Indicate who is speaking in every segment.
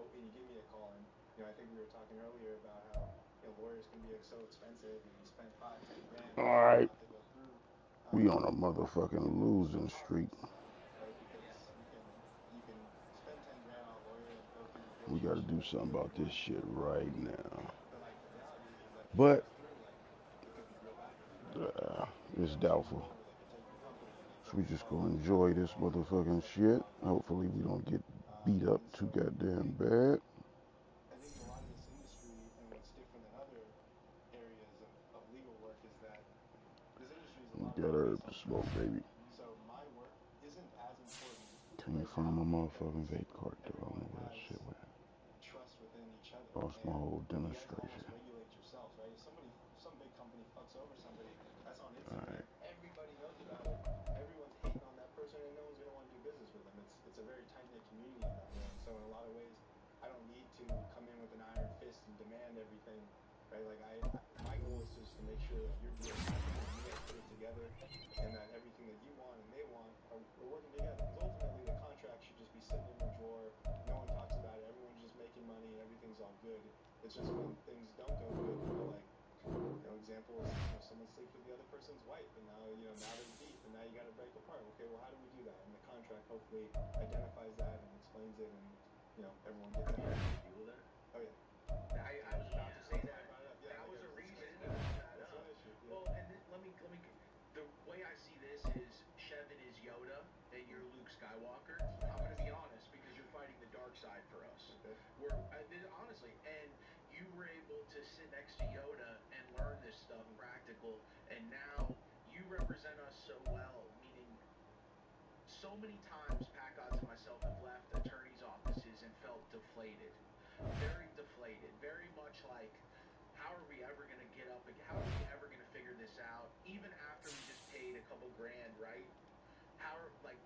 Speaker 1: and you give me a call, and I think we were talking earlier about how lawyers can be so expensive, and you spend 5-10 grand
Speaker 2: All right.
Speaker 1: to go through.
Speaker 2: We on a motherfucking losing streak.
Speaker 1: Right, because you can spend 10 grand on a lawyer and go through
Speaker 2: We got to
Speaker 1: negotiation
Speaker 2: do
Speaker 1: with
Speaker 2: something
Speaker 1: whoever
Speaker 2: about
Speaker 1: you
Speaker 2: this
Speaker 1: want.
Speaker 2: shit right now.
Speaker 1: But like the reality is like if it
Speaker 2: But
Speaker 1: goes through, like it could be real bad for you, right? Like
Speaker 2: it's
Speaker 1: they screw you
Speaker 2: doubtful.
Speaker 1: over, they could take your company, they
Speaker 2: So
Speaker 1: could
Speaker 2: we just gonna
Speaker 1: hold you
Speaker 2: enjoy this
Speaker 1: accountable,
Speaker 2: motherfucking
Speaker 1: shut you
Speaker 2: shit.
Speaker 1: down,
Speaker 2: Hopefully we don't get beat up
Speaker 1: and
Speaker 2: too
Speaker 1: so
Speaker 2: goddamn bad.
Speaker 1: I think a lot of this industry and what's different than other areas of legal work is that this industry is a lot
Speaker 2: Got
Speaker 1: more
Speaker 2: herb
Speaker 1: based
Speaker 2: to
Speaker 1: on
Speaker 2: smoke,
Speaker 1: trust.
Speaker 2: baby.
Speaker 1: So my work isn't as important
Speaker 2: Can you
Speaker 1: right
Speaker 2: find
Speaker 1: now
Speaker 2: my motherfucking
Speaker 1: because
Speaker 2: vape cart, though? I don't
Speaker 1: everyone
Speaker 2: know where that
Speaker 1: has
Speaker 2: shit went.
Speaker 1: trust within each other,
Speaker 2: Lost my
Speaker 1: and
Speaker 2: whole
Speaker 1: you guys almost
Speaker 2: demonstration.
Speaker 1: regulate yourselves, right? If some big company fucks over somebody, that's on Instagram.
Speaker 2: Alright.
Speaker 1: Everybody knows about it. Everyone's hating on that person, and no one's gonna want to do business with them. It's a very tight knit community in that way. And so in a lot of ways, I don't need to come in with an iron fist and demand everything, right? Like my goal is just to make sure that you're doing everything you guys put it together, and that everything that you want and they want we're working together. Because ultimately, the contract should just be sitting in your drawer. No one talks about it. Everyone's just making money. Everything's all good. It's just when things don't go good, like examples, someone sleeps with the other person's wife, and now there's beef, and now you got to break apart. Okay, well, how do we do that? And the contract hopefully identifies that and explains it, and everyone gets that.
Speaker 3: You were there?
Speaker 1: Oh yeah.
Speaker 3: I was about to say that.
Speaker 1: Yeah,
Speaker 3: that was a reason you brought that up.
Speaker 1: Yeah.
Speaker 3: Well, and let me. The way I see this is Shevin is Yoda and you're Luke Skywalker. I'm gonna be honest because you're fighting the dark side for us.
Speaker 1: Okay.
Speaker 3: Honestly, and you were able to sit next to Yoda and learn this stuff practical, and now you represent us so well. Meaning, so many times Pat Godds and myself have left attorneys' offices and felt deflated, very deflated, very much like, how are we ever going to get up again? How are we ever going to figure this out? Even after we just paid a couple grand, right?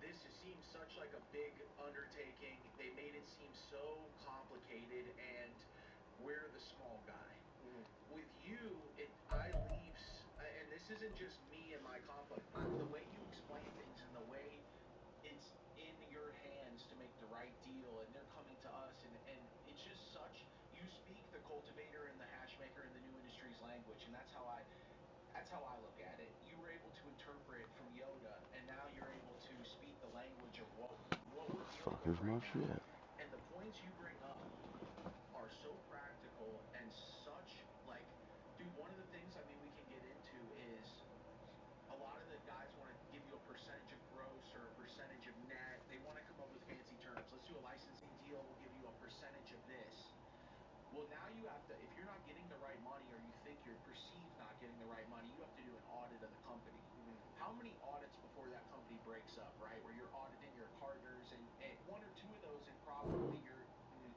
Speaker 3: This just seems such like a big undertaking. They made it seem so complicated, and we're the small guy.
Speaker 1: Mm-hmm.
Speaker 3: With you, I leave, and this isn't just me and my conflict. The way you explain things and the way it's in your hands to make the right deal, and they're coming to us, and it's just such. You speak the cultivator and the hash maker in the new industry's language, and that's how I look at it. You were able to interpret from Yoda, and now you're able to speak the language of what we're dealing with right now. And the points you bring up are so practical and such dude, one of the things we can get into is a lot of the guys want to give you a percentage of gross or a percentage of net. They want to come up with fancy terms. Let's do a licensing deal. We'll give you a percentage of this. Well, now you have to, if you're not getting the right money or you think you're perceived not getting the right money, you have to do an audit of the company. Mm-hmm. How many audits before that company breaks up, right? Where you're auditing your partners, and one or two of those, and probably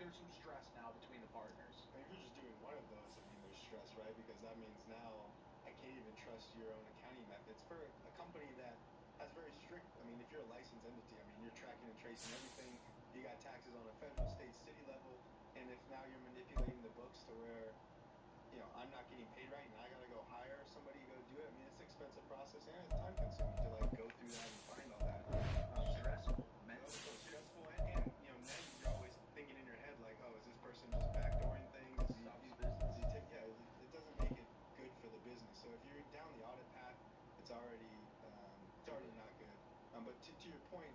Speaker 3: there's some stress now between the partners.
Speaker 1: And if you're just doing one of those, there's stress, right? Because that means now I can't even trust your own accounting methods for a company that has very strict. If you're a licensed entity, you're tracking and tracing everything. You got taxes on a federal, state, city level, and if now you're manipulating the books to where I'm not getting paid right, and I gotta go hire somebody to go do it. It's an expensive process and it's time consuming to go through that and find all that.
Speaker 3: Stressful,
Speaker 1: mentally so stressful, and now you're always thinking in your head like, oh, is this person just backdooring things? It doesn't make it good for the business. So if you're down the audit path, it's already not good. But to your point,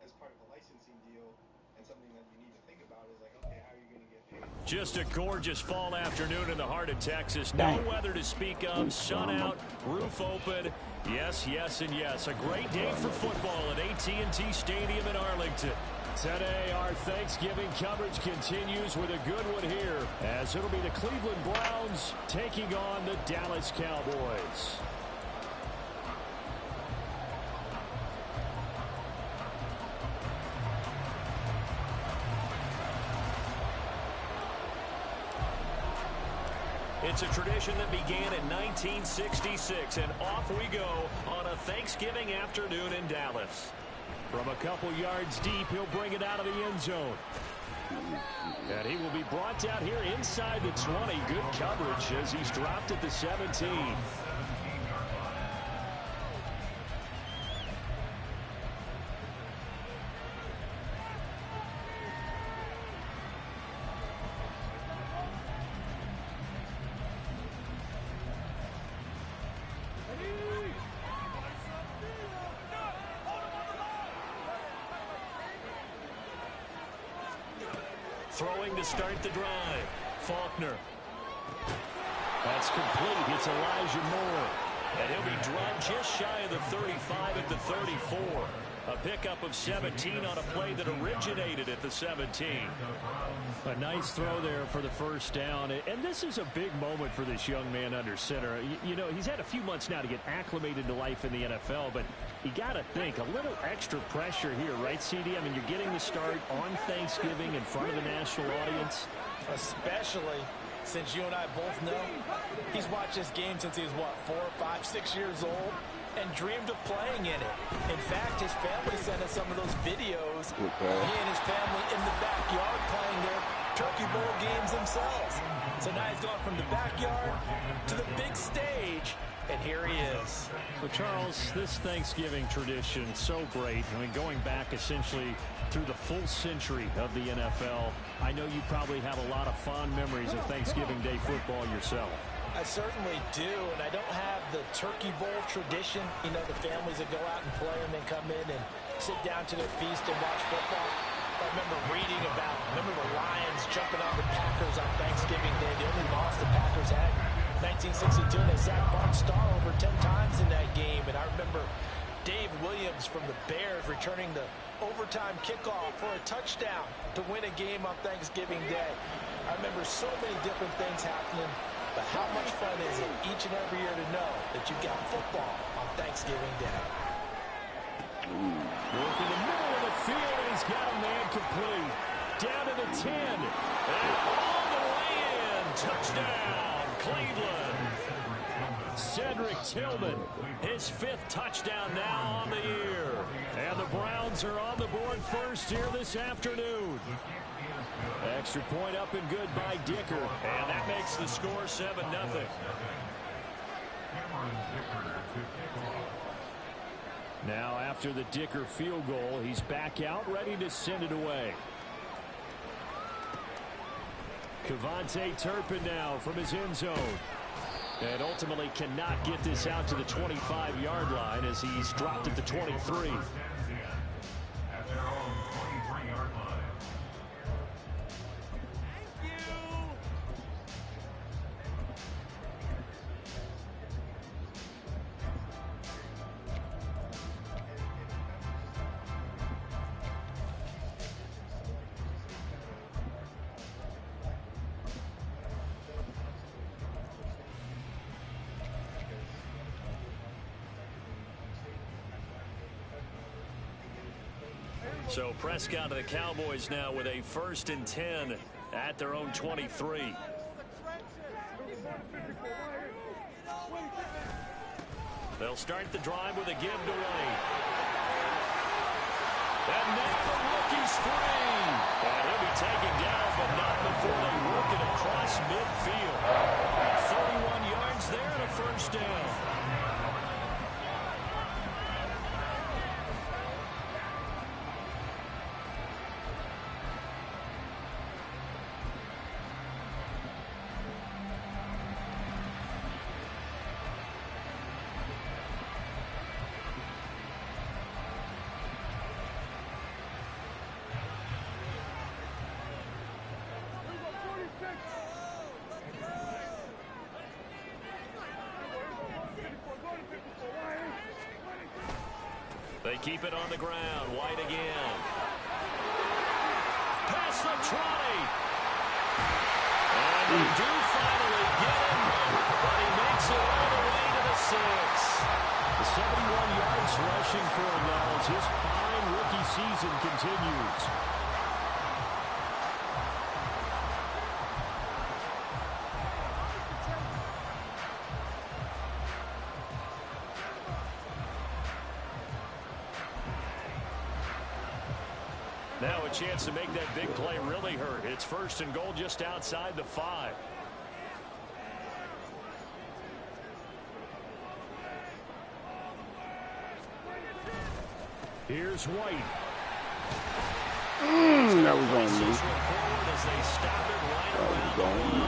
Speaker 1: as part of a licensing deal, and something that you need to think about is like, okay, how are you going to get paid?
Speaker 4: Just a gorgeous fall afternoon in the heart of Texas. No weather to speak of. Sun out, roof open. Yes, yes, and yes. A great day for football at AT&T Stadium in Arlington. Today, our Thanksgiving coverage continues with a good one here, as it'll be the Cleveland Browns taking on the Dallas Cowboys. It's a tradition that began in 1966, and off we go on a Thanksgiving afternoon in Dallas. From a couple yards deep, he'll bring it out of the end zone. And he will be brought down here inside the 20. Good coverage as he's dropped at the 17. Throwing to start the drive. Faulkner. That's complete. It's Elijah Moore. And he'll be dropped just shy of the 35 at the 34. A pickup of 17 on a play that originated at the 17. A nice throw there for the first down. And this is a big moment for this young man under center. You know, he's had a few months now to get acclimated to life in the NFL, but you got to think a little extra pressure here, right, CD? I mean, you're getting the start on Thanksgiving in front of the national audience.
Speaker 5: Especially since you and I both know he's watched this game since he was, what, 4, 5, 6 years old? And dreamed of playing in it. In fact, his family sent us some of those videos. He and his family in the backyard playing their Turkey Bowl games themselves. So now he's gone from the backyard to the big stage, and here he is.
Speaker 4: Well, Charles, this Thanksgiving tradition, so great. I mean, going back essentially through the full century of the NFL, I know you probably have a lot of fond memories of Thanksgiving Day football yourself.
Speaker 5: I certainly do, and I don't have the Turkey Bowl tradition. You know, the families that go out and play and then come in and sit down to their feast and watch football. I remember reading about, the Lions jumping on the Packers on Thanksgiving Day. The only loss the Packers had in 1962, and they sacked Bart Starr over 10 times in that game. And I remember Dave Williams from the Bears returning the overtime kickoff for a touchdown to win a game on Thanksgiving Day. I remember so many different things happening. But how much fun is it each and every year to know that you've got football on Thanksgiving Day?
Speaker 4: Work in the middle of the field, and he's got a man complete. Down to the 10. And all the way in. Touchdown, Cleveland. Cedric Tillman, his 5th touchdown now on the year. And the Browns are on the board first here this afternoon. Extra point up and good by Dicker. And that makes the score 7-0. Now after the Dicker field goal, he's back out ready to send it away. Kevontae Turpin now from his end zone. And ultimately cannot get this out to the 25-yard line as he's dropped at the 23. So Prescott to the Cowboys now with a 1st and 10 at their own 23. They'll start the drive with a give to White. And now the rookie's free. And he'll be taken down, but not before they work it across midfield. 31 yards there and a 1st down. They keep it on the ground. White again. Past the 20. And they do finally get him, but he makes it all the way to the 6. The 71 yards rushing for him now as his fine rookie season continues. Now a chance to make that big play really hurt. It's 1st and goal just outside the 5. Here's White.
Speaker 2: That was on me.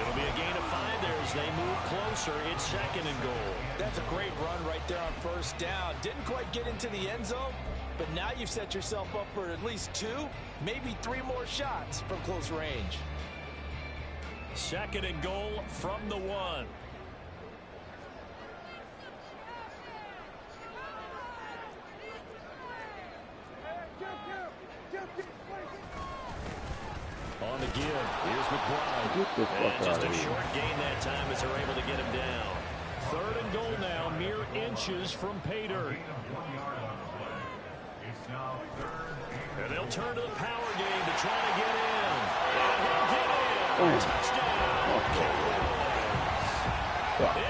Speaker 4: It'll be a gain of 5 there as they move closer. It's 2nd and goal.
Speaker 5: That's a great run right there on 1st down. Didn't quite get into the end zone, but now you've set yourself up for at least 2, maybe 3 more shots from close range.
Speaker 4: 2nd and goal from the 1. On the give, here's McBride.
Speaker 2: Get the fuck
Speaker 4: And just
Speaker 2: out
Speaker 4: a
Speaker 2: of here.
Speaker 4: short gain that time as they're able to get him down. 3rd and goal now, mere inches from pay dirt. And they'll turn to the power game to try to get in. And he'll get in. Touchdown.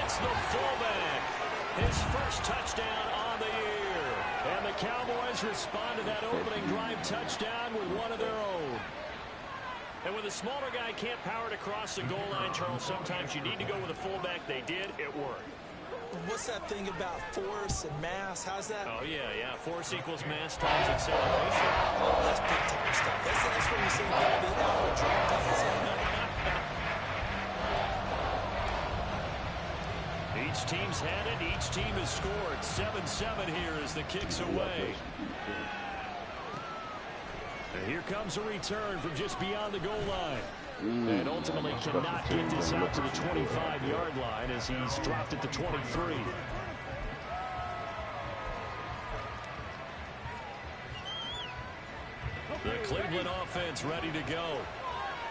Speaker 4: It's the fullback. His first touchdown on the year. And the Cowboys respond to that opening drive touchdown with one of their own. And when the smaller guy can't power it across the goal line, Charles, sometimes you need to go with a fullback. They did. It worked.
Speaker 5: What's that thing about force and mass? How's that?
Speaker 4: Oh, yeah. Force equals mass times acceleration.
Speaker 5: Oh, that's big time stuff. That's when you say the apple drop things.
Speaker 4: Each team's had it. Each team has scored. 7-7 here as the kick's away. And here comes a return from just beyond the goal line. And ultimately cannot get this out to the 25-yard line as he's dropped it to 23. The Cleveland offense ready to go.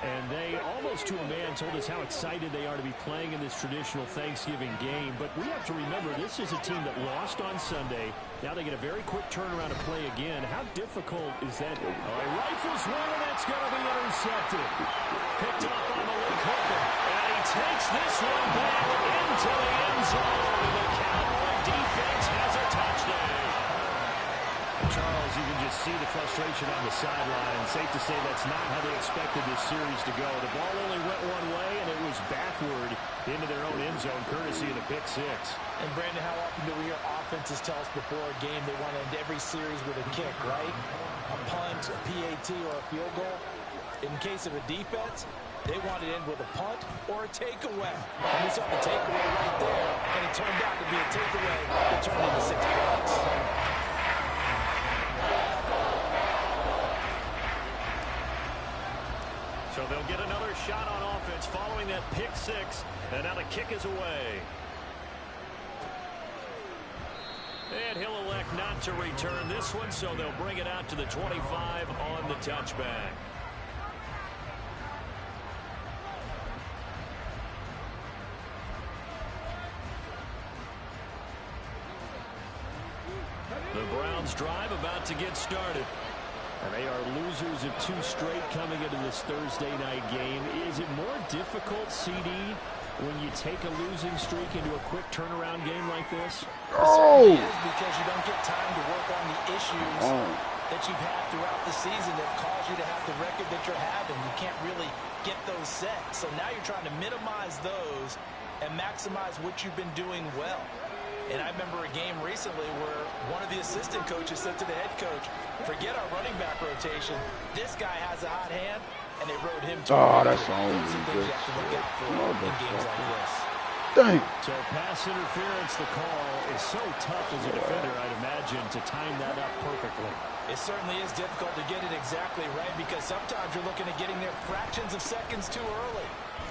Speaker 4: And they, almost to a man, told us how excited they are to be playing in this traditional Thanksgiving game. But we have to remember, this is a team that lost on Sunday. Now they get a very quick turnaround to play again. How difficult is that? He rifles one, and that's going to be intercepted. Picked up on the left hooker. And he takes this one back into the end zone. And the Cowboy defense has a touchdown. Charles, you can just see the frustration on the sideline. Safe to say that's not how they expected this series to go. The ball only went one way, and it was backward into their own end zone, courtesy of the pick 6.
Speaker 5: And, Brandon, how often do we hear offenses tell us before a game they want to end every series with a kick, right? A punt, a PAT, or a field goal. In case of a defense, they want to end with a punt or a takeaway. And we saw the takeaway right there, and it turned out to be a takeaway that turned into 6 points.
Speaker 4: So they'll get another shot on offense following that pick 6, and now the kick is away. And he'll elect not to return this one, so they'll bring it out to the 25 on the touchback. The Browns drive about to get started. And they are losers of 2 straight coming into this Thursday night game. Is it more difficult, CD, when you take a losing streak into a quick turnaround game like this?
Speaker 5: Oh! It is, because you don't get time to work on the issues that you've had throughout the season that have caused you to have the record that you're having. You can't really get those set. So now you're trying to minimize those and maximize what you've been doing well. And I remember a game recently where one of the assistant coaches said to the head coach, forget our running back rotation. This guy has a hot hand, and they rode him to
Speaker 2: that's all you
Speaker 5: things you have to look out for in games like this.
Speaker 2: Dang.
Speaker 4: So pass interference, the call is so tough as a defender, I'd imagine, to time that up perfectly.
Speaker 5: It certainly is difficult to get it exactly right because sometimes you're looking at getting there fractions of seconds too early.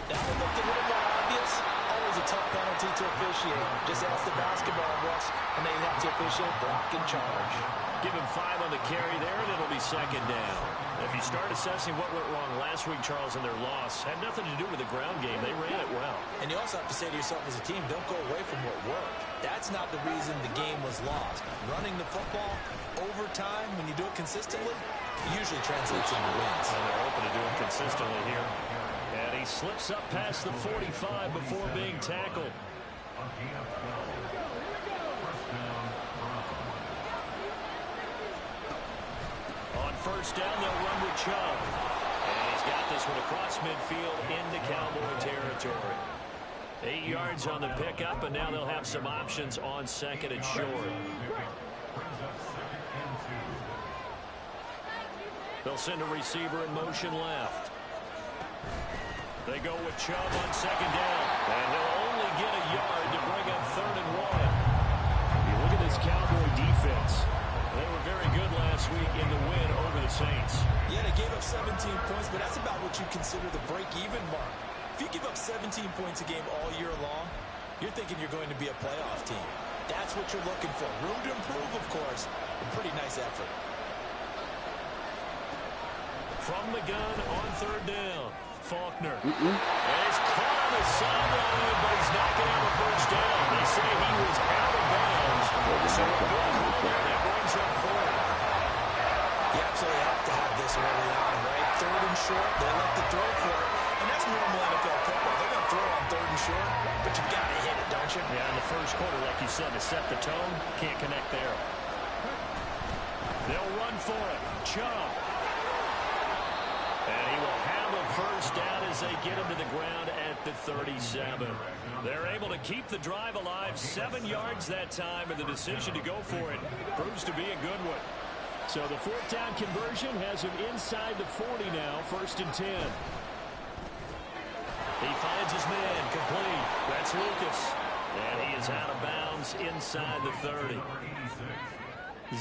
Speaker 5: That one looked a little more obvious. Always a tough penalty to officiate. Just ask the basketball refs, and they have to officiate block and charge.
Speaker 4: Give him 5 on the carry there, and it'll be 2nd down. If you start assessing what went wrong last week, Charles, in their loss, had nothing to do with the ground game. They ran it well.
Speaker 5: And you also have to say to yourself as a team, don't go away from what worked. That's not the reason the game was lost. Running the football over time, when you do it consistently, usually translates into wins.
Speaker 4: And they're hoping to do it consistently here. And he slips up past the 45 before being tackled. On 1st down, they'll run with Chubb. And he's got this one across midfield into Cowboy territory. 8 yards on the pickup, and now they'll have some options on 2nd and short. They'll send a receiver in motion left. They go with Chubb on 2nd down. And he'll only get a yard to bring up 3rd and 1. You look at this Cowboy defense. They were very good last week in the win over the Saints.
Speaker 5: Yeah, they gave up 17 points, but that's about what you consider the break-even mark. If you give up 17 points a game all year long, you're thinking you're going to be a playoff team. That's what you're looking for. Room to improve, of course. A pretty nice effort.
Speaker 4: From the gun on third down, Faulkner. And he's caught on the sideline, but he's not going to have a first down. They say he was out of bounds. So a good call there that brings up fourth.
Speaker 5: You absolutely have to have this early on, right? Third and short, they let the throw for it. And that's normal NFL football. They're going to throw on third and short, but you've got to hit it, don't you?
Speaker 4: Yeah, in the first quarter, like you said, to set the tone, can't connect there. They'll run for it. Chubb. And he will have a first down as they get him to the ground at the 37. They're able to keep the drive alive, 7 yards that time, and the decision to go for it proves to be a good one. So the fourth down conversion has him inside the 40 now, 1st and 10. He finds his man, complete. That's Lucas. And he is out of bounds inside the 30.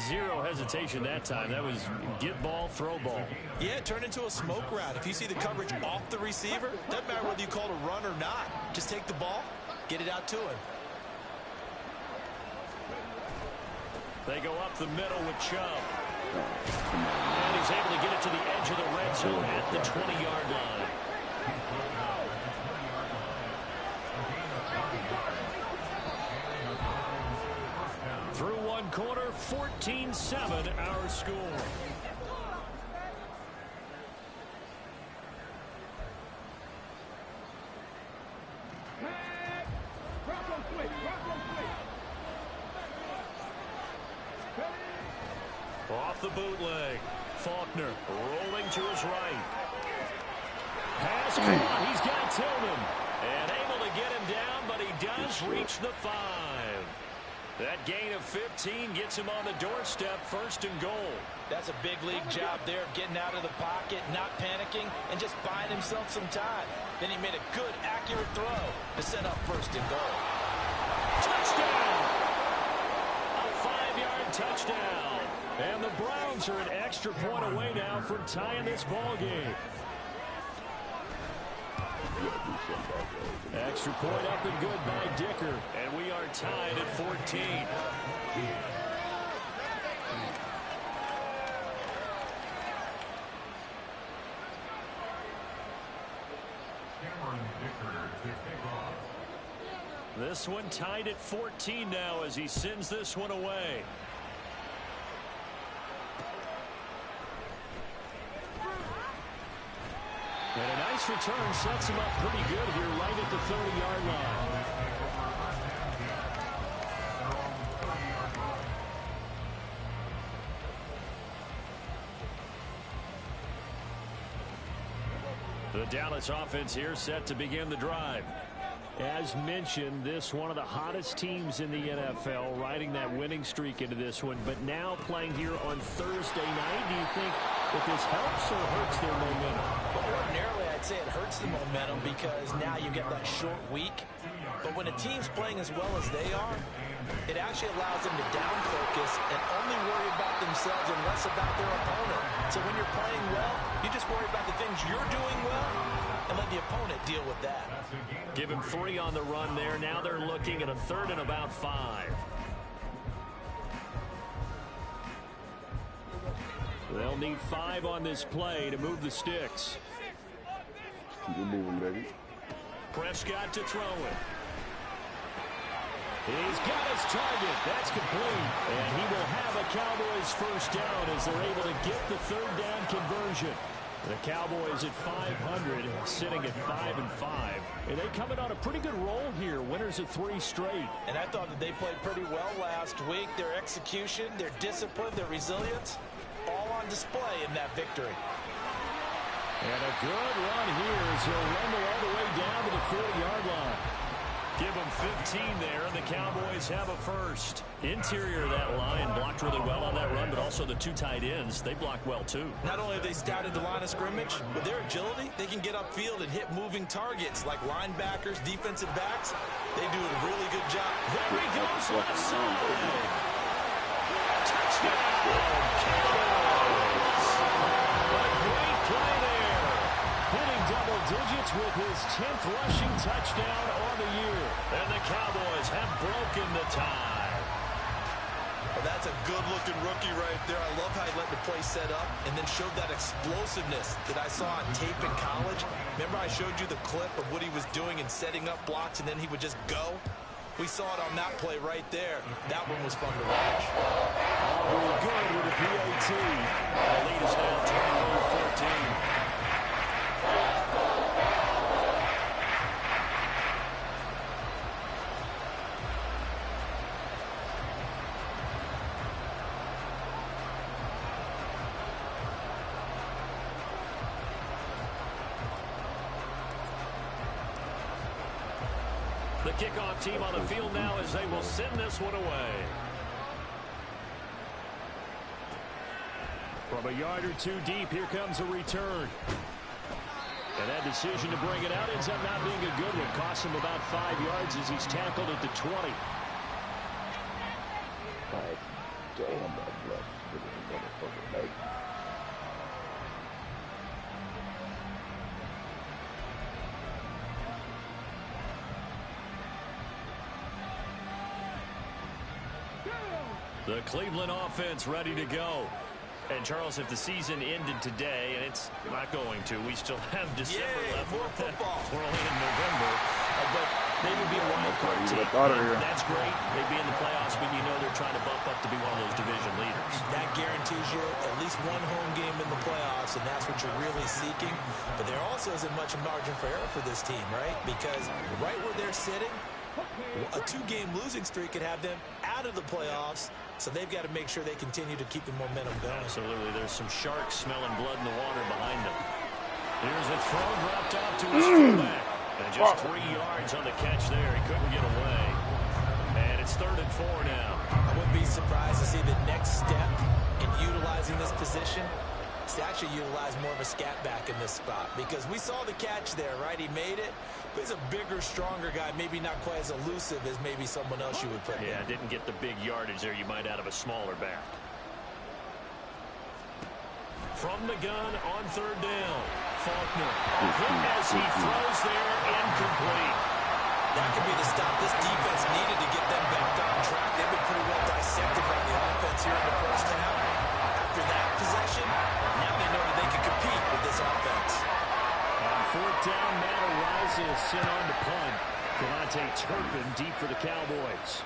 Speaker 4: Zero hesitation that time. That was get ball, throw ball.
Speaker 5: Yeah, it turned into a smoke route. If you see the coverage off the receiver, doesn't matter whether you call it a run or not. Just take the ball, get it out to him.
Speaker 4: They go up the middle with Chubb. And he's able to get it to the edge of the red zone at the 20-yard line. Through one quarter, 14-7 our score. Off the bootleg. Faulkner rolling to his right. Pass caught. He's got Tillman. And able to get him down, but he does reach the 5. That gain of 15 gets him on the doorstep, 1st and goal.
Speaker 5: That's a big league job there of getting out of the pocket, not panicking, and just buying himself some time. Then he made a good, accurate throw to set up 1st and goal.
Speaker 4: Touchdown! A 5-yard touchdown. And the Browns are an extra point away now from tying this ball game. Extra point up and good by Dicker. And we are tied at 14. This one tied at 14 now as he sends this one away. And a nice return sets him up pretty good here right at the 30-yard line. The Dallas offense here set to begin the drive. As mentioned, this one of the hottest teams in the NFL, riding that winning streak into this one, but now playing here on Thursday night. Do you think that this helps or hurts their momentum?
Speaker 5: Well, ordinarily, I'd say it hurts the momentum because now you get that short week. But when a team's playing as well as they are, it actually allows them to down focus and only worry about themselves and less about their opponent. So when you're playing well, you just worry about the things you're doing well and let the opponent deal with that.
Speaker 4: Give him 3 on the run there. Now they're looking at a 3rd and about 5. They'll need 5 on this play to move the sticks.
Speaker 2: Keep it moving, baby.
Speaker 4: Prescott to throw it. He's got his target. That's complete. And he will have a Cowboys first down as they're able to get the 3rd down conversion. The Cowboys at 500, sitting at 5-5. And they coming on a pretty good roll here. Winners of 3 straight.
Speaker 5: And I thought that they played pretty well last week. Their execution, their discipline, their resilience, all on display in that victory.
Speaker 4: And a good run here as he'll rumble all the way down to the 40-yard line. Give him 15 there, and the Cowboys have a first. Interior of that line blocked really well on that run, but also the 2 tight ends, they blocked well too.
Speaker 5: Not only have they scouted the line of scrimmage, with their agility, they can get upfield and hit moving targets like linebackers, defensive backs. They do a really good job.
Speaker 4: There he goes left side. Touchdown! Cowboys. A great play there. Hitting double digits with his 10th rushing touchdown on the year. And the Cowboys have broken the tie.
Speaker 6: Well, that's a good-looking rookie right there. I love how he let the play set up and then showed that explosiveness that I saw on tape in college. Remember I showed you the clip of what he was doing and setting up blocks, and then he would just go? We saw it on that play right there. That one was fun to watch.
Speaker 4: We're good with the PAT. The lead is now 21-14. The kickoff team on the field now as they will send this one away. From a yard or two deep, here comes a return. And that decision to bring it out ends up not being a good one. Costs him about 5 yards as he's tackled at the 20.
Speaker 2: Damn, that blood. Motherfucker, mate.
Speaker 4: The Cleveland offense ready to go. And, Charles, if the season ended today, and it's not going to, we still have December left.
Speaker 6: More football.
Speaker 4: We're only in November. But they would be a wild card team. That's great. They'd be in the playoffs, but you know they're trying to bump up to be one of those division leaders.
Speaker 6: That guarantees you at least one home game in the playoffs, and that's what you're really seeking. But there also isn't much margin for error for this team, right? Because right where they're sitting, a 2-game losing streak could have them out of the playoffs, so they've got to make sure they continue to keep the momentum going.
Speaker 4: Absolutely. There's some sharks smelling blood in the water behind them. Here's a throw dropped off to his fullback. And just 3 yards on the catch there. He couldn't get away. And it's 3rd and 4 now.
Speaker 6: I wouldn't be surprised to see the next step in utilizing this position is to actually utilize more of a scat back in this spot. Because we saw the catch there, right? He made it. But he's a bigger, stronger guy, maybe not quite as elusive as maybe someone else you would put in.
Speaker 4: Yeah, didn't get the big yardage there you might out of a smaller back. From the gun on 3rd down. Faulkner. As he throws there, incomplete.
Speaker 6: That could be the stop this defense needed to get them back on track. They've been pretty well dissected by the offense here in the first half. After that possession, now they know that they can compete with this offense.
Speaker 4: On 4th down, Matt Araiza is sent on to punt. Devontae Turpin deep for the Cowboys.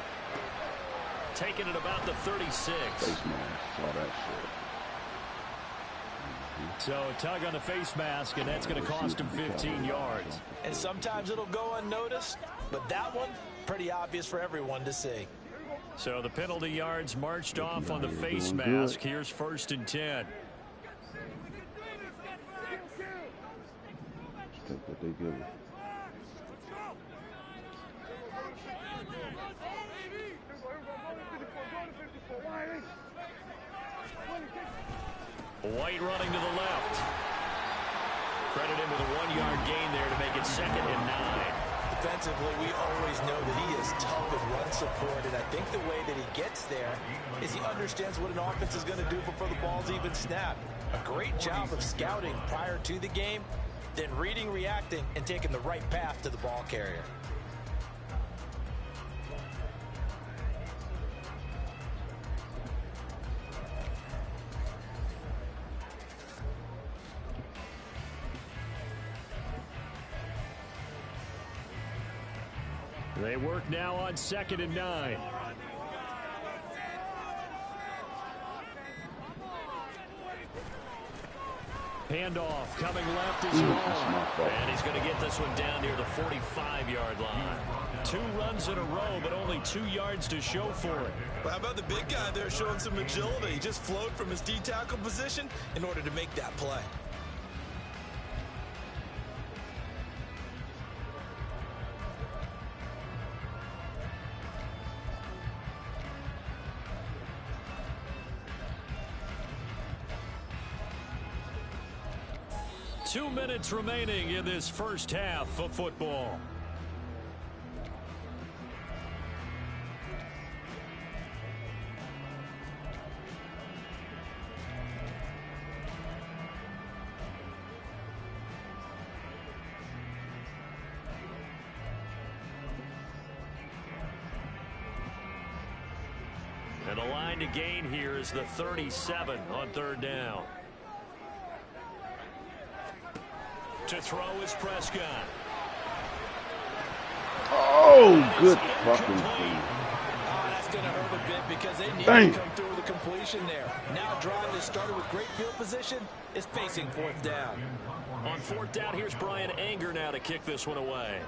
Speaker 4: Taking it about the 36.
Speaker 2: Face man, saw that shit.
Speaker 4: So a tug on the face mask, and that's going to cost him 15 yards.
Speaker 6: And sometimes it'll go unnoticed, but that one, pretty obvious for everyone to see.
Speaker 4: So the penalty yards marched off on the face mask. Here's 1st and 10.
Speaker 2: Think that they good.
Speaker 4: White running to the left. Credit him with a 1-yard gain there to make it 2nd and 9.
Speaker 6: Defensively, we always know that he is tough in run support, and I think the way that he gets there is he understands what an offense is going to do before the ball's even snapped. A great job of scouting prior to the game, then reading, reacting, and taking the right path to the ball carrier.
Speaker 4: They work now on 2nd and 9. Handoff coming left is long. And he's going to get this one down near the 45-yard line. 2 runs in a row, but only 2 yards to show for it.
Speaker 6: Well, how about the big guy there showing some agility? He just flowed from his D-tackle position in order to make that play.
Speaker 4: Two minutes remaining in this first half of football. And the line to gain here is the 37 on third down. To throw is Prescott.
Speaker 2: Oh, good fucking thing.
Speaker 5: Oh, that's going to hurt a bit because they need to come through with a completion there. Now drive that started with great field position is facing fourth down.
Speaker 4: On fourth down, here's Brian Anger now to kick this one away.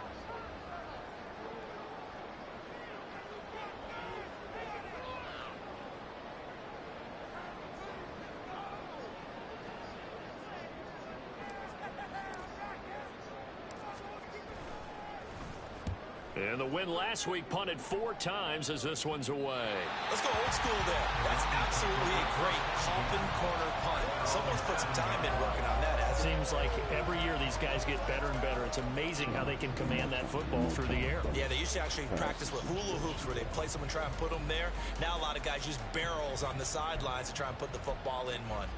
Speaker 4: And the win last week punted 4 times as this one's away.
Speaker 6: Let's go old school there. That's absolutely a great coffin corner punt. Someone's put some time in working on that, hasn't it?
Speaker 4: Seems like every year these guys get better and better. It's amazing how they can command that football through the air.
Speaker 6: Yeah, they used to actually practice with hula hoops where they place them and try and put them there. Now a lot of guys use barrels on the sidelines to try and put the football in one.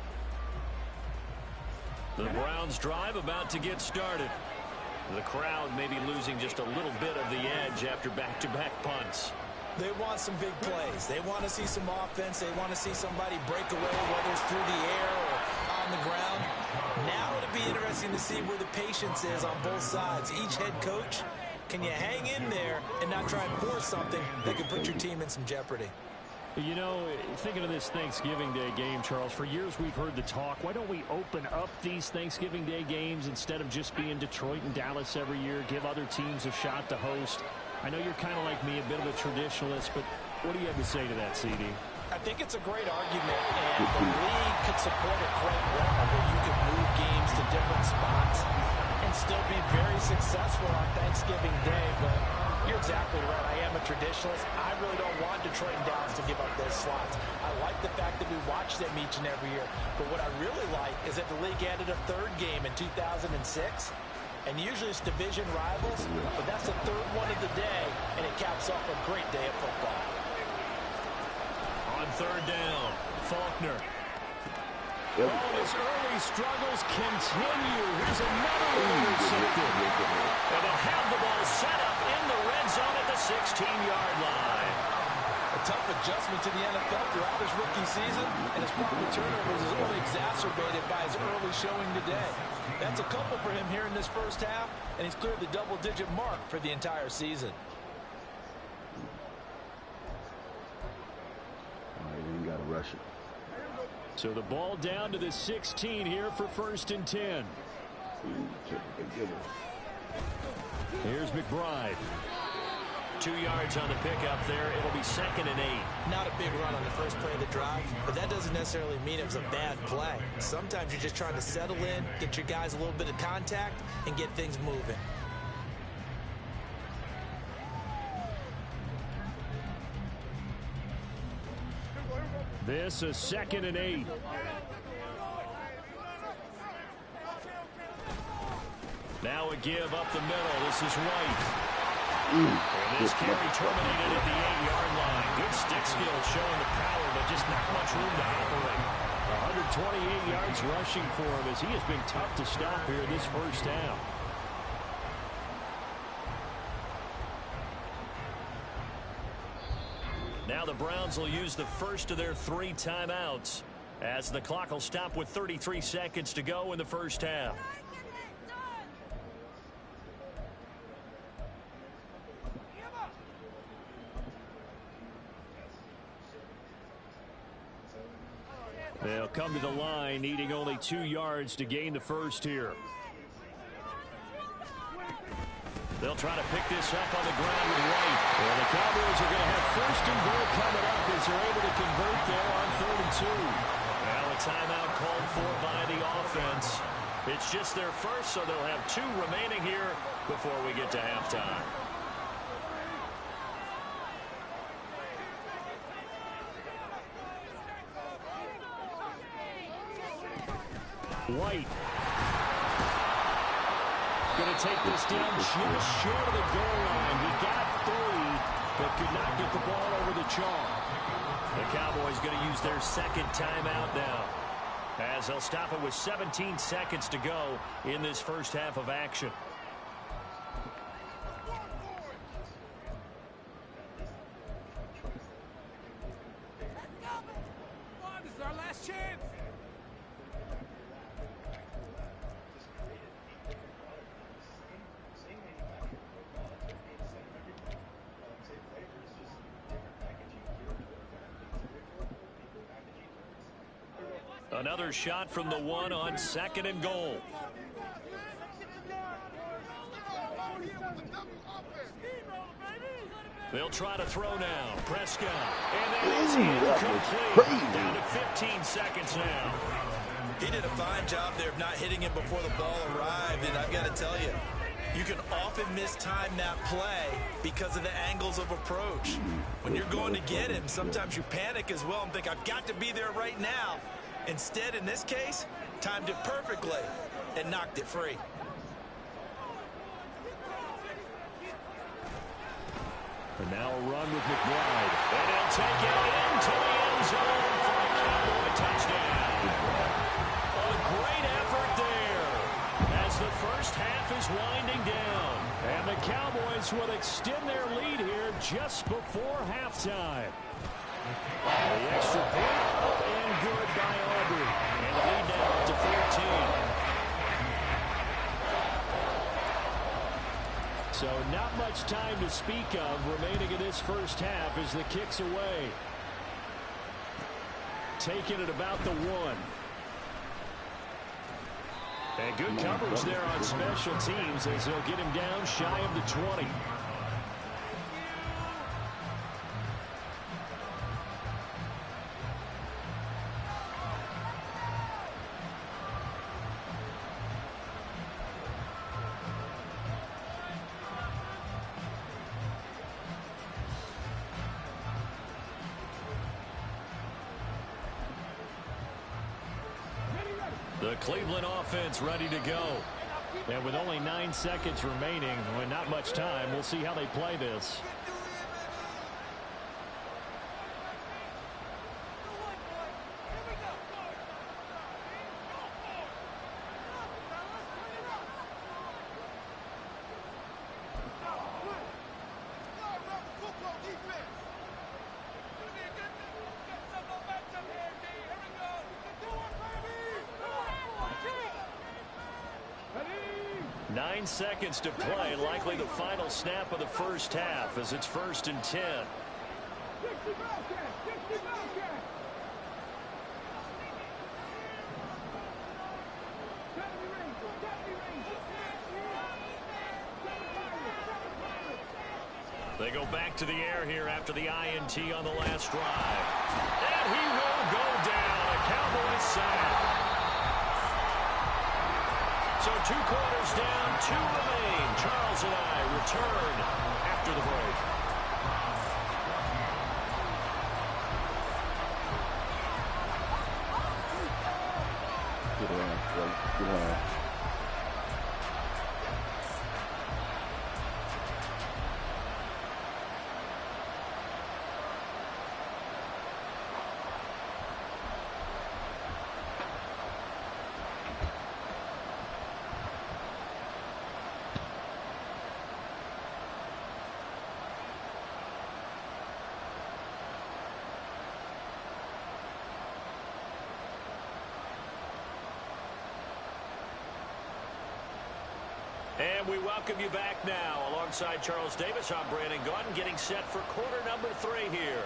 Speaker 4: The Browns drive about to get started. The crowd may be losing just a little bit of the edge after back-to-back punts.
Speaker 5: They want some big plays. They want to see some offense. They want to see somebody break away, whether it's through the air or on the ground. Now it'll be interesting to see where the patience is on both sides. Each head coach, can you hang in there and not try and force something that could put your team in some jeopardy?
Speaker 4: You know, thinking of this Thanksgiving Day game, Charles, for years we've heard the talk, why don't we open up these Thanksgiving Day games instead of just being Detroit and Dallas every year, give other teams a shot to host? I know you're kind of like me, a bit of a traditionalist, but what do you have to say to that, CD?
Speaker 5: I think it's a great argument, and the league could support it quite well, where you could move games to different spots and still be very successful on Thanksgiving Day, but you're exactly right. I am a traditionalist. I really don't want Detroit and Dallas to give up those slots. I like the fact that we watch them each and every year. But what I really like is that the league added a third game in 2006. And usually it's division rivals, but that's the third one of the day, and it caps off a great day of football.
Speaker 4: On third down, Faulkner. Oh, his early struggles continue. Here's another one intercepted. And they'll have the ball set up in the red zone at the 16-yard line.
Speaker 5: A tough adjustment to the NFL throughout his rookie season, and his problem with turnovers is only exacerbated by his early showing today. That's a couple for him here in this first half, and he's cleared the double-digit mark for the entire season.
Speaker 2: All right, then you got to rush it.
Speaker 4: So the ball down to the 16 here for 1st and 10. Here's McBride. 2 yards on the pickup there. It'll be 2nd and 8.
Speaker 5: Not a big run on the first play of the drive, but that doesn't necessarily mean it was a bad play. Sometimes you're just trying to settle in, get your guys a little bit of contact, and get things moving.
Speaker 4: This is 2nd and 8. Now a give up the middle. This is White. And this carry terminated at the 8-yard line. Good stick skill showing the power, but just not much room to operate. 128 yards rushing for him as he has been tough to stop here this first half. Now the Browns will use the first of their 3 timeouts as the clock will stop with 33 seconds to go in the first half. They'll come to the line needing only 2 yards to gain the first here. They'll try to pick this up on the ground with White. Well, the Cowboys are going to have 1st and goal coming up as they're able to convert there on 3rd and 2. Well, a timeout called for by the offense. It's just their first, so they'll have 2 remaining here before we get to halftime. White. Going to take this down just short of the goal line. He got 3, but could not get the ball over the chalk. The Cowboys going to use their 2nd timeout now, as they'll stop it with 17 seconds to go in this first half of action. Another shot from the one on 2nd and goal. They'll try to throw now. Prescott. And that is incomplete. Down to 15 seconds now.
Speaker 6: He did a fine job there of not hitting him before the ball arrived. And I've got to tell you, you can often mistime that play because of the angles of approach. When you're going to get him, sometimes you panic as well and think, I've got to be there right now. Instead, in this case, timed it perfectly and knocked it free.
Speaker 4: And now a run with McBride. And he'll take it into the end zone for a Cowboy touchdown. A great effort there as the first half is winding down. And the Cowboys will extend their lead here just before halftime. The extra point up and good by Aubrey. And the lead now up to 14. So not much time to speak of remaining in this first half as the kick's away. Taking it about the 1. And good coverage there on special teams as they'll get him down shy of the 20. The Cleveland offense ready to go. And with only 9 seconds remaining, and not much time, we'll see how they play this. Seconds to play, likely the final snap of the first half as it's 1st and 10. They go back to the air here after the INT on the last drive. And he will go down. A Cowboys sack. So 2 quarters down, 2 remain. Charles and I return after the break.
Speaker 2: Good line, good line.
Speaker 4: And we welcome you back now. Alongside Charles Davis, I'm Brandon Gaudin, getting set for quarter number 3 here.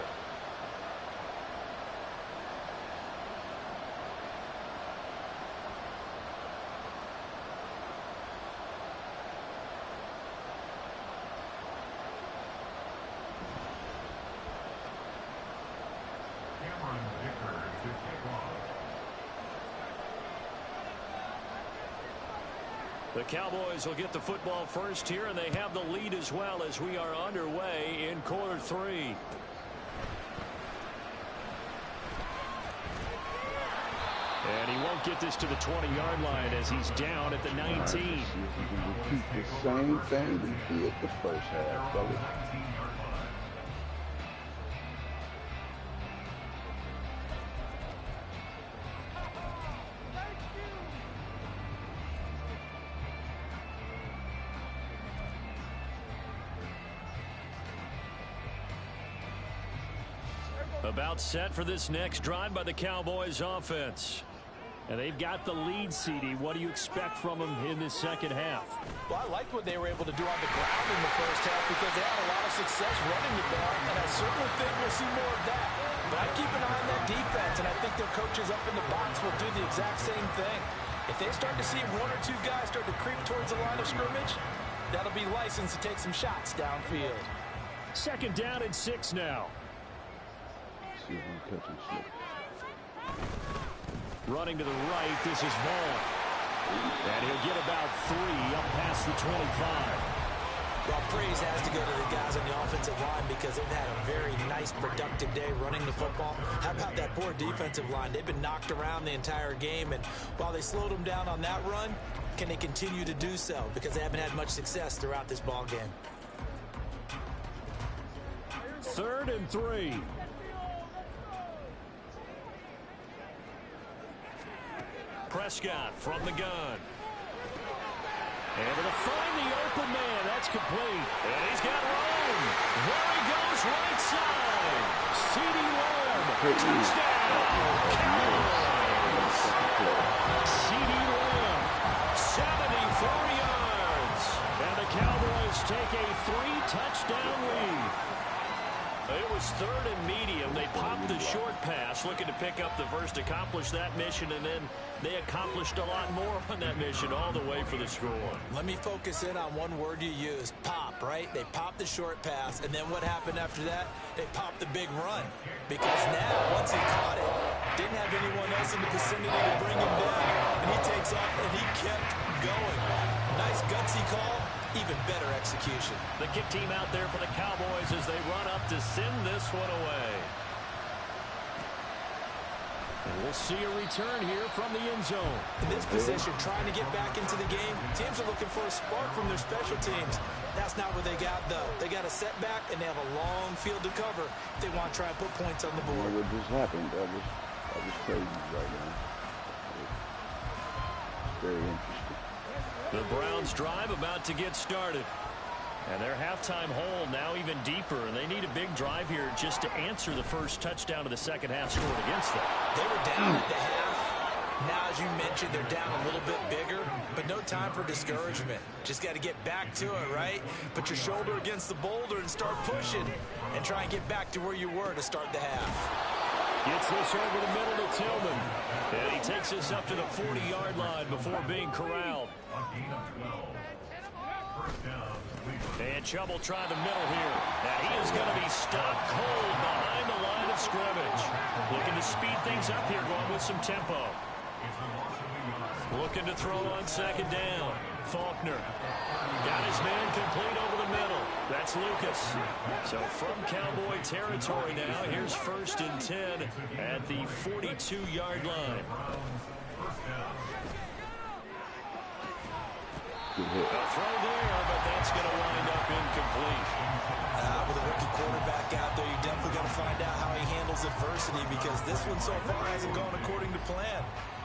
Speaker 4: The Cowboys will get the football first here, and they have the lead as well as we are underway in quarter 3. And he won't get this to the 20-yard line as he's down at the 19.
Speaker 2: Repeat the same thing we did the first half, fellas.
Speaker 4: About set for this next drive by the Cowboys offense. And they've got the lead, CD. What do you expect from them in this second half?
Speaker 5: Well, I liked what they were able to do on the ground in the first half because they had a lot of success running the ball, and I certainly think we'll see more of that. But I keep an eye on that defense, and I think their coaches up in the box will do the exact same thing. If they start to see one or two guys start to creep towards the line of scrimmage, that'll be license to take some shots downfield.
Speaker 4: Second down and 6 now.
Speaker 2: See if we can catch him slip.
Speaker 4: Running to the right, this is Vaughn. And he'll get about 3 up past the 25.
Speaker 5: Well, praise has to go to the guys on the offensive line because they've had a very nice, productive day running the football. How about that poor defensive line? They've been knocked around the entire game, and while they slowed them down on that run, can they continue to do so? Because they haven't had much success throughout this ball game.
Speaker 4: 3rd and 3. Prescott from the gun. Able to find the open man. That's complete. And he's got room. There he goes, right side. CD Lamb. Touchdown. Cowboys. CD Lamb. 74 yards. And the Cowboys take a 3-touchdown lead. It was 3rd and medium. They popped the short pass, looking to pick up the first, accomplish that mission, and then they accomplished a lot more on that mission all the way for the score.
Speaker 5: Let me focus in on one word you used, pop, right? They popped the short pass, and then what happened after that? They popped the big run. Because now, once he caught it, didn't have anyone else in the vicinity to bring him down, and he takes off, and he kept going. Nice gutsy call. Even better execution.
Speaker 4: The kick team out there for the Cowboys as they run up to send this one away. And we'll see a return here from the end zone.
Speaker 5: In this position, trying to get back into the game, teams are looking for a spark from their special teams. That's not what they got, though. They got a setback, and they have a long field to cover if they want to try and put points on the board.
Speaker 2: You know what just happened? That was crazy right now. Very interesting.
Speaker 4: The Browns drive about to get started. And their halftime hole now even deeper, and they need a big drive here just to answer the first touchdown of the second half scored against them.
Speaker 5: They were down at the half. Now, as you mentioned, they're down a little bit bigger, but no time for discouragement. Just got to get back to it, right? Put your shoulder against the boulder and start pushing and try and get back to where you were to start the half.
Speaker 4: Gets this over the middle to Tillman. And he takes this up to the 40-yard line before being corralled. And Chubb will try the middle here. Now he is going to be stopped cold behind the line of scrimmage. Looking to speed things up here, going with some tempo. Looking to throw on second down. Faulkner. Got his man complete over the middle. That's Lucas. So from Cowboy territory now, here's 1st and 10 at the 42-yard line. A throw there, but that's going to wind up incomplete.
Speaker 5: With a rookie quarterback out there, you definitely got to find out how he handles adversity because this one so far hasn't gone according to plan.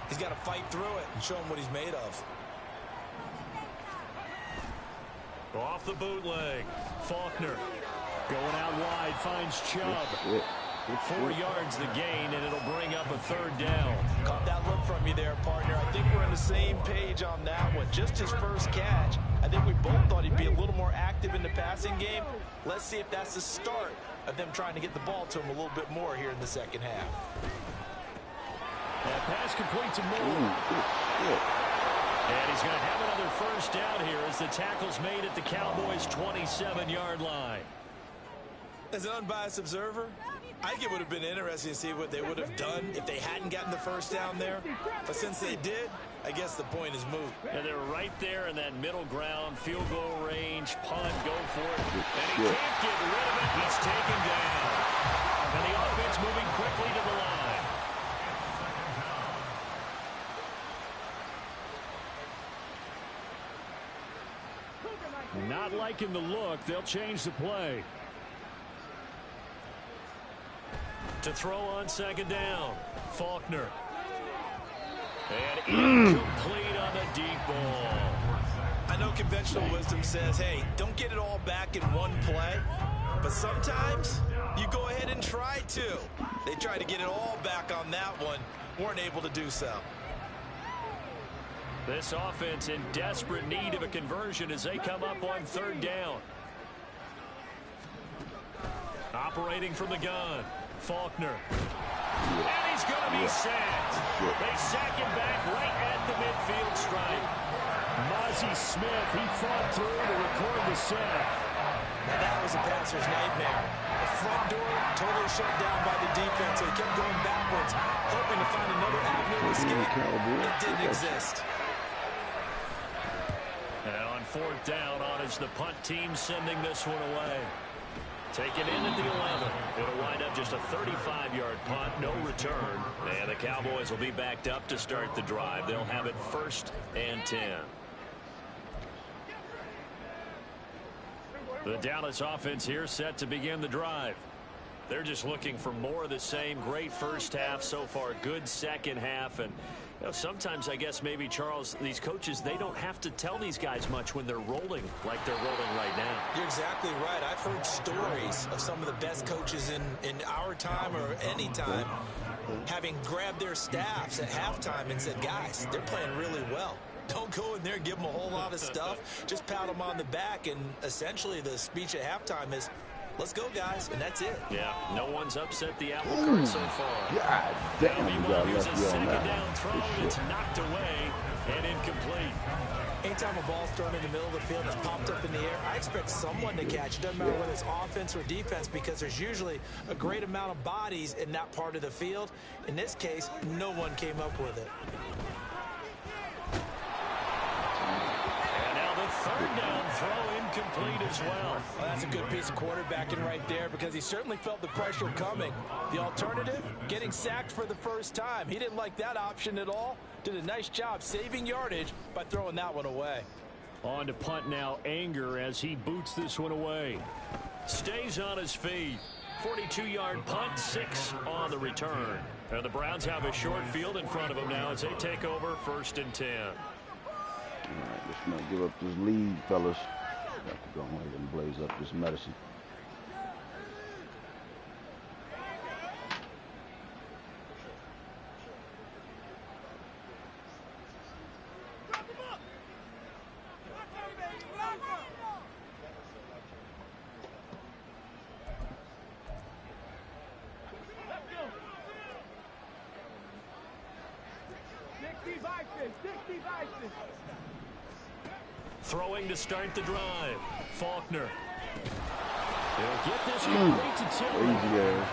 Speaker 5: He's got to fight through it and show him what he's made of.
Speaker 4: Off the bootleg. Faulkner going out wide, finds Chubb. 4 yards the gain, and it'll bring up a 3rd down.
Speaker 5: Caught that look from you there, partner. I think we're on the same page on that one. Just his first catch. I think we both thought he'd be a little more active in the passing game. Let's see if that's the start of them trying to get the ball to him a little bit more here in the second half.
Speaker 4: That pass complete to Moore. And he's going to have another first down here as the tackle's made at the Cowboys' 27-yard line.
Speaker 5: As an unbiased observer, I think it would have been interesting to see what they would have done if they hadn't gotten the first down there. But since they did, I guess the point is moot.
Speaker 4: And they're right there in that middle ground, field goal range, punt, go for it. And he can't get rid of it. He's taken down. And the offense moving quickly to the line. Not liking the look. They'll change the play. To throw on second down. Faulkner. And incomplete on the deep ball.
Speaker 5: I know conventional wisdom says, hey, don't get it all back in one play. But sometimes you go ahead and try to. They tried to get it all back on that one. Weren't able to do so.
Speaker 4: This offense in desperate need of a conversion as they come up on 3rd down. Operating from the gun, Faulkner. And he's going to be sacked. They sack him back right at the midfield stripe. Mozzie Smith, he fought through to record the sack.
Speaker 5: Now that was a passer's nightmare. The front door totally shut down by the defense. So he kept going backwards, hoping to find another avenue of escape. It didn't exist.
Speaker 4: And on 4th down, on is the punt team sending this one away. Taken in at the 11. It'll wind up just a 35-yard punt, no return. And the Cowboys will be backed up to start the drive. They'll have it 1st and 10. The Dallas offense here set to begin the drive. They're just looking for more of the same. Great first half so far. Good second half. And you know, sometimes I guess maybe, Charles, these coaches, they don't have to tell these guys much when they're rolling like they're rolling right now.
Speaker 5: You're exactly right. I've heard stories of some of the best coaches in our time or any time having grabbed their staffs at halftime and said, guys, they're playing really well. Don't go in there and give them a whole lot of stuff. Just pat them on the back. And essentially the speech at halftime is, let's go, guys, and that's it.
Speaker 4: Yeah, no one's upset the apple cart so far.
Speaker 2: God damn, you got lucky on that.
Speaker 4: Down throw, it's knocked away and incomplete.
Speaker 5: Anytime a ball's thrown in the middle of the field and it's popped up in the air, I expect someone to catch it. Doesn't matter whether it's offense or defense, because there's usually a great amount of bodies in that part of the field. In this case, no one came up with it.
Speaker 4: And now the 3rd down throw incomplete as well.
Speaker 5: Well, that's a good piece of quarterbacking right there, because he certainly felt the pressure coming. The alternative, getting sacked for the first time. He didn't like that option at all. Did a nice job saving yardage by throwing that one away.
Speaker 4: On to punt now, Anger, as he boots this one away. Stays on his feet. 42-yard punt, 6 on the return. And the Browns have a short field in front of them now as they take over 1st and 10.
Speaker 2: All right, let's not give up this lead, fellas. Got to go ahead and blaze up this medicine.
Speaker 4: Throwing to start the drive. Faulkner. He'll get this complete to Tillman.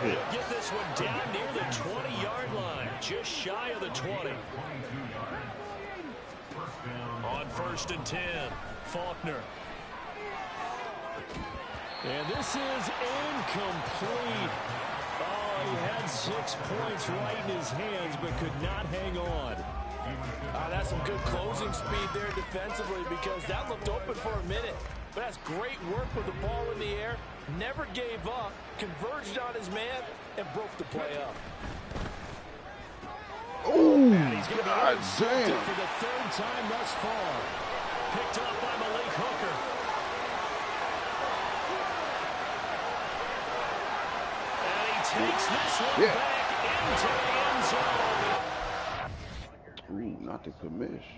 Speaker 4: He'll get this one down near the 20-yard line. Just shy of the 20. On 1st and 10. Faulkner. And this is incomplete. Oh, he had 6 points right in his hands, but could not hang on.
Speaker 5: That's some good closing speed there defensively, because that looked open for a minute. But that's great work with the ball in the air. Never gave up, converged on his man, and broke the play up.
Speaker 2: Oh,
Speaker 4: he's going to be
Speaker 2: damn.
Speaker 4: for the 3rd time thus far. Picked up by Malik Hooker. And he takes this one back into the end zone.
Speaker 2: Ooh, not the commish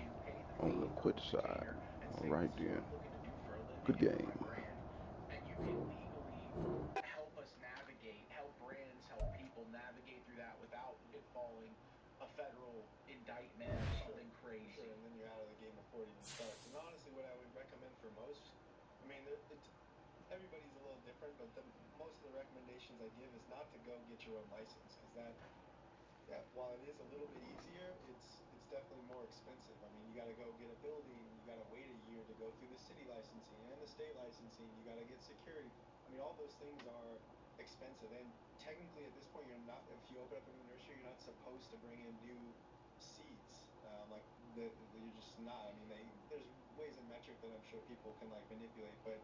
Speaker 2: on the quit side. All right, then. Good game.
Speaker 3: Help us navigate, help brands, help people navigate through that without it falling a federal indictment or something crazy.
Speaker 1: Sure, and then you're out of the game before it even starts. And honestly, what I would recommend for most, I mean, everybody's a little different, but most of the recommendations I give is not to go get your own license, because that, while it is a little bit easier, it's definitely more expensive. I mean, you got to go get a building, you got to wait a year to go through the city licensing and the state licensing, you got to get security. I mean, all those things are expensive, and technically at this point, you're not, if you open up a new nursery, you're not supposed to bring in new seeds. You're just not. I mean, there's ways in metric that I'm sure people can like manipulate, but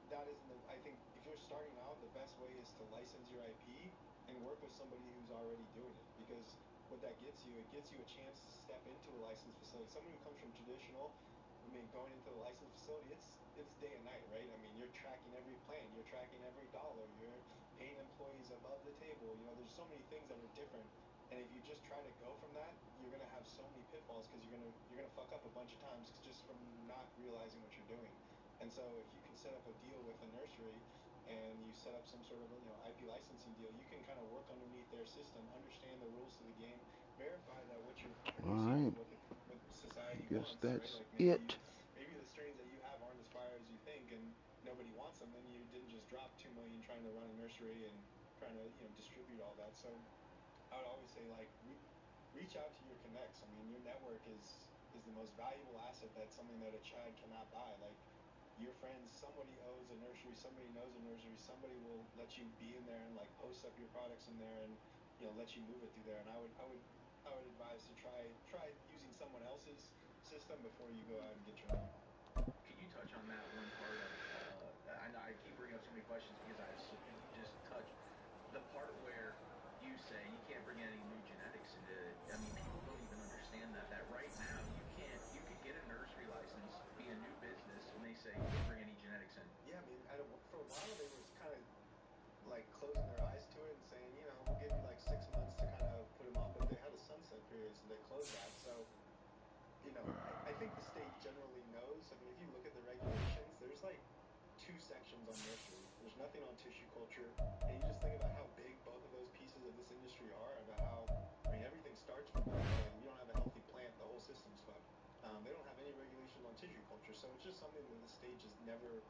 Speaker 1: that isn't I think if you're starting out, the best way is to license your IP and work with somebody who's already doing it, because what that gets you, it gets you a chance to step into a licensed facility. Someone who comes from traditional, I mean, going into the licensed facility, it's day and night, right? I mean, you're tracking every plan, you're tracking every dollar, you're paying employees above the table. You know, there's so many things that are different And if you just try to go from that, you're gonna have so many pitfalls because you're gonna fuck up a bunch of times just from not realizing what you're doing. And so if you can set up a deal with a nursery and you set up some sort of IP licensing deal, you can kind of work underneath their system, understand the rules of the game, verify that what you're
Speaker 2: All
Speaker 1: producing is
Speaker 2: right.
Speaker 1: what society
Speaker 2: I guess
Speaker 1: wants, right?
Speaker 2: that's
Speaker 1: Like
Speaker 2: it.
Speaker 1: maybe the strains that you have aren't as fire as you think, and nobody wants them. Then you didn't just drop 2 million trying to run a nursery and trying to distribute all that. So I would always say like reach out to your connects. I mean, your network is the most valuable asset. That's something that a child cannot buy. Like your friends, somebody owes a nursery, somebody knows a nursery, somebody will let you be in there and like post up your products in there and let you move it through there. And I would advise to try using someone else's system before you go out and get your own.
Speaker 3: Can you touch on that one part of, I know I keep bringing up so many questions because just touched the part where you say you can't bring any new genetics into it. I mean, people don't even understand that right now you could get a nursery license, be a new business, and they say you can't bring any genetics in.
Speaker 1: Yeah, I mean, for a while they was kind of like closing their eyes to it and saying, we'll give you like 6 months to kind of put them on, but they had a sunset period, so they closed that. So I think the state generally knows. I mean, if you look at the regulations, there's like 2 sections on nursery. There's nothing on tissue culture. And you just think about how big both of those pieces of this industry are, about how, I mean, everything starts from there. Like, if you don't have a healthy plant, the whole system's fucked. They don't have any regulations on tissue culture, so it's just something that the state just never